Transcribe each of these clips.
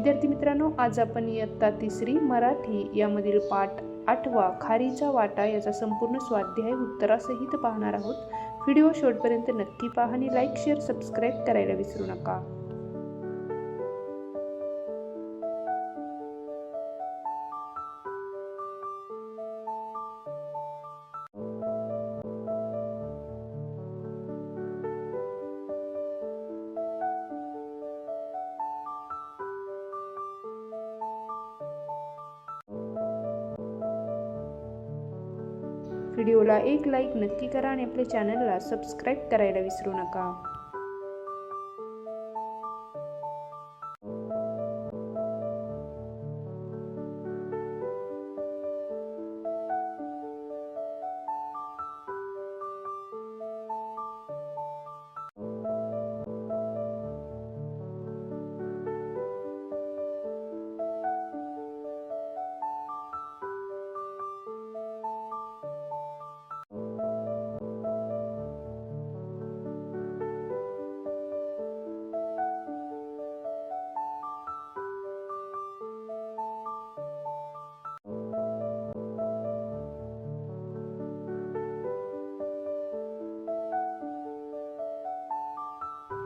विद्यार्थी मित्रांनो, आज आपण इयत्ता 3री मराठी यामधील पाठ 8वा खारीचा वाटा याचा संपूर्ण स्वाध्याय उत्तरासहित पाहणार आहोत। व्हिडिओ शेवटपर्यंत नक्की पहा आणि लाईक, शेअर, सबस्क्राईब करायला विसरू नका। व्हिडिओला एक लाईक नक्की करा आणि आपल्या चॅनलला सबस्क्राईब करायला विसरू नका।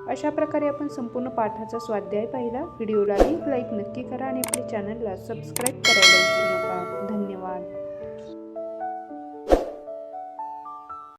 अशा प्रकारे आपण संपूर्ण पाठाचा स्वाध्याय पाहिला। व्हिडिओला एक लाईक नक्की करा आणि आपल्या चॅनलला सबस्क्राईब करायला विसरू नका। धन्यवाद।